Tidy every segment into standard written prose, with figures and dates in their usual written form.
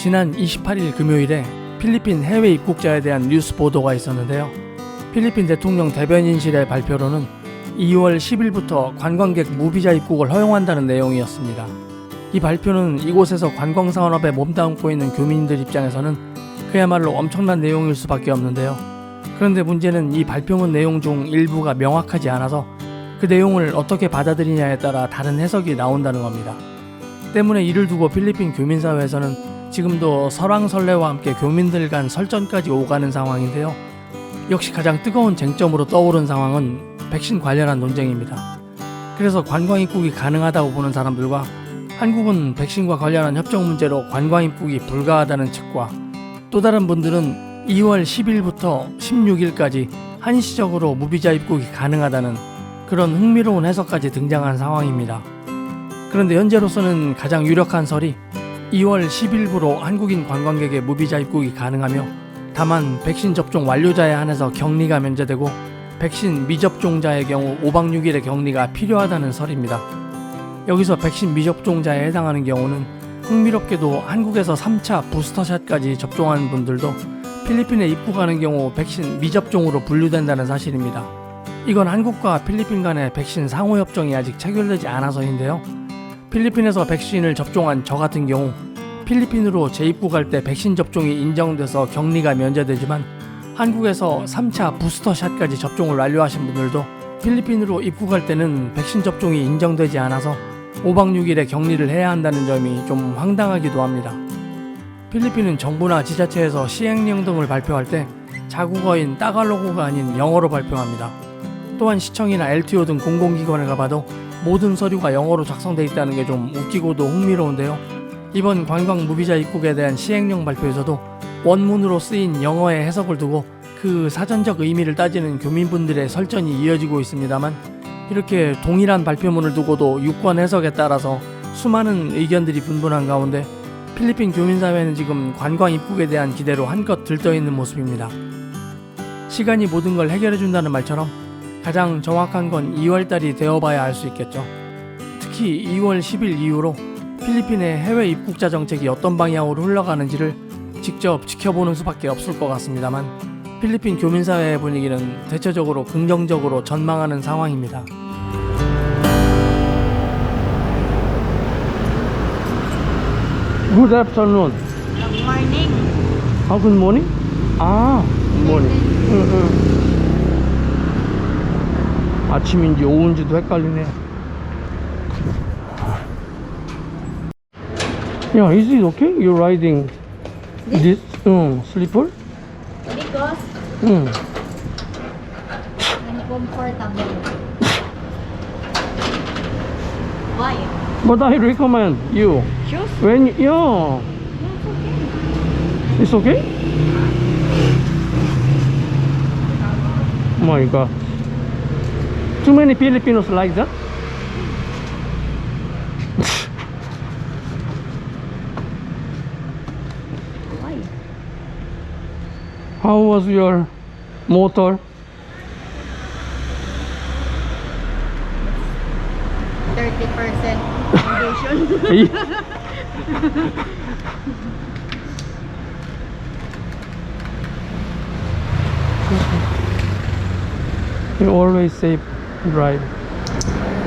지난 28일 금요일에 필리핀 해외 입국자에 대한 뉴스 보도가 있었는데요. 필리핀 대통령 대변인실의 발표로는 2월 10일부터 관광객 무비자 입국을 허용한다는 내용이었습니다. 이 발표는 이곳에서 관광산업에 몸담고 있는 교민들 입장에서는 그야말로 엄청난 내용일 수밖에 없는데요. 그런데 문제는 이 발표문 내용 중 일부가 명확하지 않아서 그 내용을 어떻게 받아들이냐에 따라 다른 해석이 나온다는 겁니다. 때문에 이를 두고 필리핀 교민사회에서는 지금도 설왕설래와 함께 교민들 간 설전까지 오가는 상황인데요. 역시 가장 뜨거운 쟁점으로 떠오른 상황은 백신 관련한 논쟁입니다. 그래서 관광 입국이 가능하다고 보는 사람들과 한국은 백신과 관련한 협정 문제로 관광 입국이 불가하다는 측과 또 다른 분들은 2월 10일부터 16일까지 한시적으로 무비자 입국이 가능하다는 그런 흥미로운 해석까지 등장한 상황입니다. 그런데 현재로서는 가장 유력한 설이 2월 10일부로 한국인 관광객의 무비자 입국이 가능하며 다만 백신 접종 완료자에 한해서 격리가 면제되고 백신 미접종자의 경우 5박 6일의 격리가 필요하다는 설입니다. 여기서 백신 미접종자에 해당하는 경우는 흥미롭게도 한국에서 3차 부스터샷까지 접종한 분들도 필리핀에 입국하는 경우 백신 미접종으로 분류된다는 사실입니다. 이건 한국과 필리핀 간의 백신 상호협정이 아직 체결되지 않아서인데요. 필리핀에서 백신을 접종한 저 같은 경우 필리핀으로 재입국할 때 백신 접종이 인정돼서 격리가 면제되지만 한국에서 3차 부스터샷까지 접종을 완료하신 분들도 필리핀으로 입국할 때는 백신 접종이 인정되지 않아서 5박 6일의 격리를 해야 한다는 점이 좀 황당하기도 합니다. 필리핀은 정부나 지자체에서 시행령 등을 발표할 때 자국어인 따갈로그가 아닌 영어로 발표합니다. 또한 시청이나 LTO 등 공공기관에 가봐도 모든 서류가 영어로 작성되어 있다는 게 좀 웃기고도 흥미로운데요. 이번 관광 무비자 입국에 대한 시행령 발표에서도 원문으로 쓰인 영어의 해석을 두고 그 사전적 의미를 따지는 교민분들의 설전이 이어지고 있습니다만 이렇게 동일한 발표문을 두고도 유권 해석에 따라서 수많은 의견들이 분분한 가운데 필리핀 교민사회는 지금 관광 입국에 대한 기대로 한껏 들떠있는 모습입니다. 시간이 모든 걸 해결해준다는 말처럼 가장 정확한 건 2월달이 되어봐야 알 수 있겠죠. 특히 2월 10일 이후로 필리핀의 해외 입국자 정책이 어떤 방향으로 흘러가는지를 직접 지켜보는 수밖에 없을 것 같습니다만 필리핀 교민사회의 분위기는 대체적으로 긍정적으로 전망하는 상황입니다. Good afternoon. Good morning. Good morning? Good morning. 아침인지 오후인지도 헷갈리네. Yeah, is it okay? You're riding this sleeper? Because uncomfortable. Why? But I recommend you. Shoes? When yeah, it's okay? Oh my God. Too many Filipinos like that? Why? How was your motor? 30% condition. You always safe drive.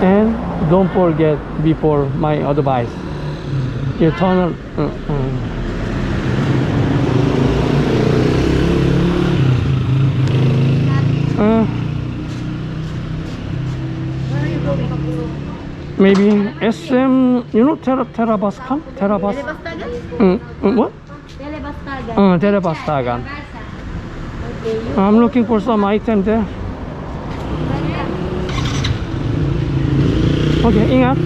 And don't forget before my advice. You turn Where are you going? maybe SM, you know, Terabaskan? Terabas? Telebastagan? What? Telebastagan. Terabaskan. Okay. I'm looking for some item there. Okay, ingat.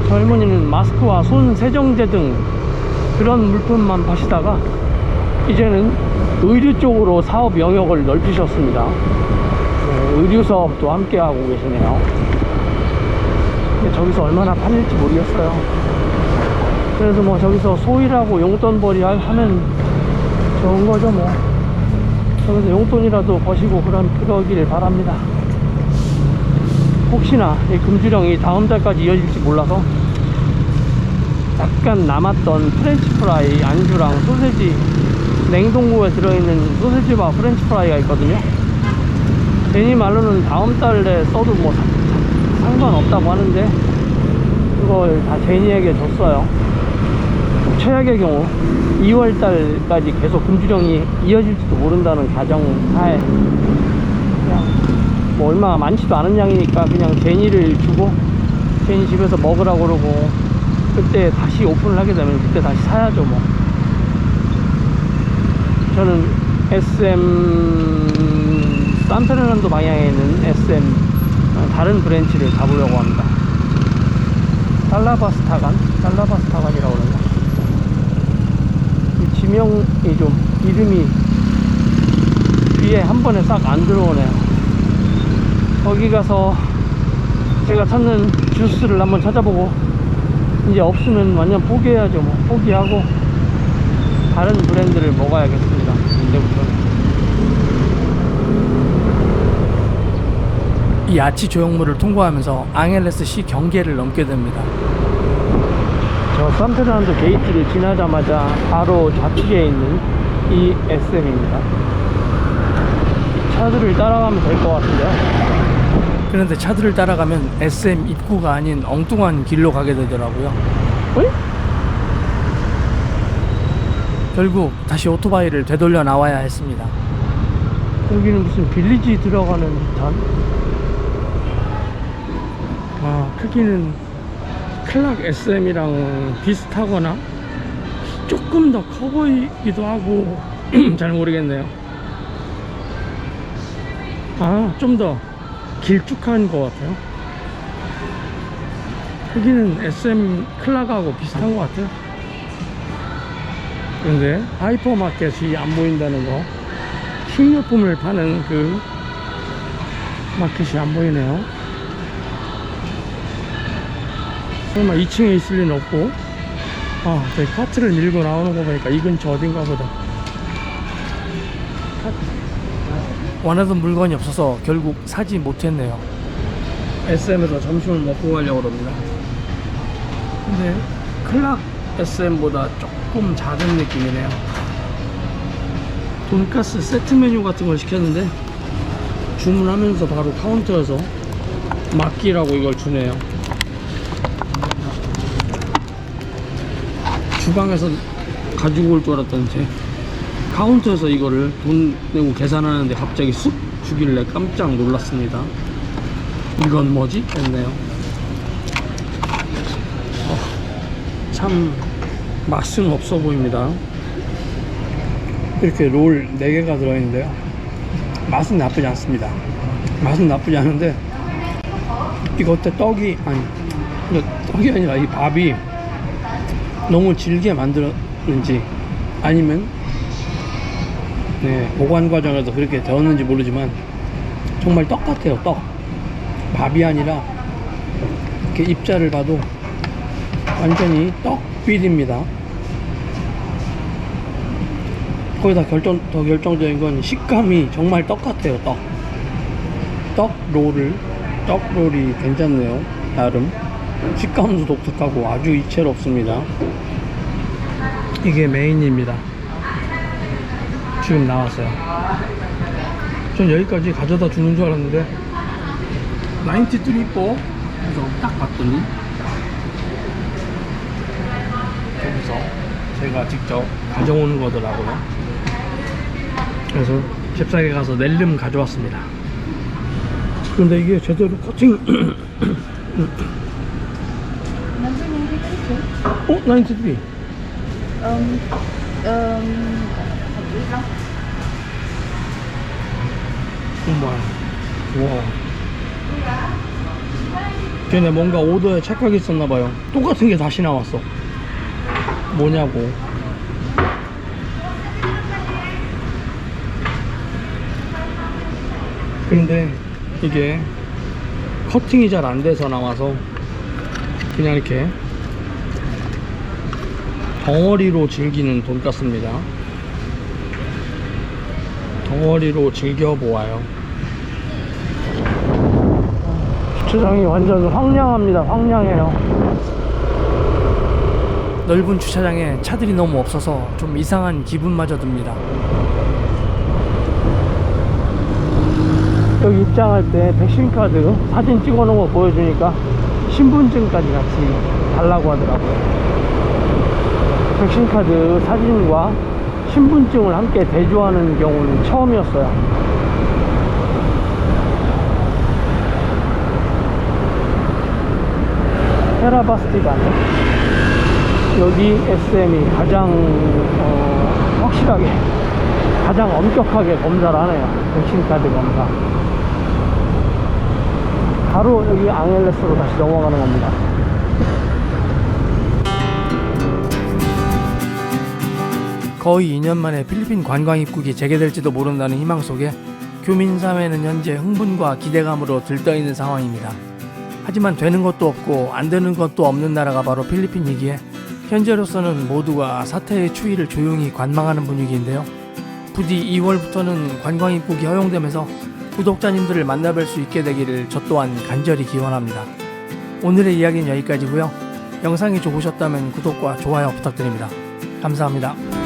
젊은이는 마스크와 손 세정제 등 그런 물품만 파시다가 이제는 의류 쪽으로 사업 영역을 넓히셨습니다. 의류 사업도 함께 하고 계시네요. 근데 저기서 얼마나 팔릴지 모르겠어요. 그래서 뭐 저기서 소일하고 용돈벌이 하면 좋은 거죠 뭐. 저기서 용돈이라도 버시고 그러길 바랍니다. 혹시나 이 금주령이 다음 달까지 이어질지 몰라서 약간 남았던 프렌치 프라이 안주랑 소세지, 냉동고에 들어있는 소세지와 프렌치 프라이가 있거든요. 제니 말로는 다음 달에 써도 뭐 상관없다고 하는데 그걸 다 제니에게 줬어요. 최악의 경우 2월 달까지 계속 금주령이 이어질지도 모른다는 가정하에 그냥 뭐 얼마 많지도 않은 양이니까 그냥 제니를 주고 제니 집에서 먹으라고 그러고, 그때 다시 오픈을 하게 되면 그때 다시 사야죠 뭐. 저는 SM 산페르난도 방향에 있는 SM 다른 브랜치를 가보려고 합니다. 달라바스타간이라고 그러나? 지명이 좀 이름이 귀에 한 번에 싹 안 들어오네요. 거기 가서 제가 찾는 주스를 한번 찾아보고, 이제 없으면 완전 포기해야죠 뭐. 포기하고 다른 브랜드를 먹어야겠습니다 이제부터. 이 아치 조형물을 통과하면서 앙헬레스 시 경계를 넘게 됩니다. 저 산페르난도 게이트를 지나자마자 바로 좌측에 있는 이 SM입니다. 차들을 따라가면 될 것 같은데요. 그런데 차들을 따라가면 SM 입구가 아닌 엉뚱한 길로 가게 되더라고요. 어이? 결국 다시 오토바이를 되돌려 나와야 했습니다. 여기는 무슨 빌리지 들어가는 듯한, 크기는 클락 SM이랑 비슷하거나 조금 더 커 보이기도 하고 잘 모르겠네요. 좀 더 길쭉한 것 같아요. 크기는 SM 클락하고 비슷한 것 같아요. 그런데 하이퍼마켓이 안 보인다는 거, 식료품을 파는 그 마켓이 안 보이네요. 설마 2층에 있을 리는 없고, 저기 카트를 밀고 나오는 거 보니까 이 근처 어딘가 보다. 원하던 물건이 없어서 결국 사지 못했네요. SM에서 점심을 먹고 가려고 합니다. 근데 클락 SM보다 조금 작은 느낌이네요. 돈가스 세트 메뉴 같은 걸 시켰는데 주문하면서 바로 카운터에서 맡기라고 이걸 주네요. 주방에서 가지고 올 줄 알았더니 카운터에서 이거를 돈 내고 계산하는데 갑자기 쑥 주길래 깜짝 놀랐습니다. 이건 뭐지? 했네요. 참 맛은 없어 보입니다. 이렇게 롤 4개가 들어있는데요, 맛은 나쁘지 않습니다. 맛은 나쁘지 않은데 이거 어때? 떡이 아니라 이 밥이 너무 질게 만들었는지 아니면 보관 과정에서 그렇게 되었는지 모르지만 정말 떡 같아요. 떡. 밥이 아니라 이렇게 입자를 봐도 완전히 떡빌입니다. 거기다 더 결정적인 건 식감이 정말 떡 같아요. 떡롤이 괜찮네요. 나름 식감도 독특하고 아주 이채롭습니다. 이게 메인입니다. 지금 나왔어요. 전 여기까지 가져다 주는 줄 알았는데 93.4 그래서 딱 봤더니 여기서 제가 직접 가져오는 거더라고요. 그래서 잽싸게 가서 낼름 가져왔습니다. 그런데 이게 제대로 커팅 Number 93, sir. 93. 정말 와, 걔네 뭔가 오더에 착각이 있었나봐요. 똑같은 게 다시 나왔어. 뭐냐고. 그런데 이게 커팅이 잘 안 돼서 나와서 그냥 이렇게 덩어리로 즐기는 돈가스입니다. 덩어리로 즐겨보아요. 주차장이 완전 황량합니다. 황량해요. 넓은 주차장에 차들이 너무 없어서 좀 이상한 기분마저 듭니다. 여기 입장할 때 백신카드 사진 찍어 놓은 거 보여주니까 신분증까지 같이 달라고 하더라고요. 백신카드 사진과 신분증을 함께 대조하는 경우는 처음이었어요. 테라바스티간 여기 SM이 가장 확실하게 가장 엄격하게 검사를 하네요. 백신카드 검사. 바로 여기 앙헬레스로 다시 넘어가는 겁니다. 거의 2년 만에 필리핀 관광 입국이 재개될지도 모른다는 희망 속에 교민사회는 현재 흥분과 기대감으로 들떠있는 상황입니다. 하지만 되는 것도 없고 안 되는 것도 없는 나라가 바로 필리핀이기에 현재로서는 모두가 사태의 추이를 조용히 관망하는 분위기인데요. 부디 2월부터는 관광 입국이 허용되면서 구독자님들을 만나뵐 수 있게 되기를 저 또한 간절히 기원합니다. 오늘의 이야기는 여기까지고요. 영상이 좋으셨다면 구독과 좋아요 부탁드립니다. 감사합니다.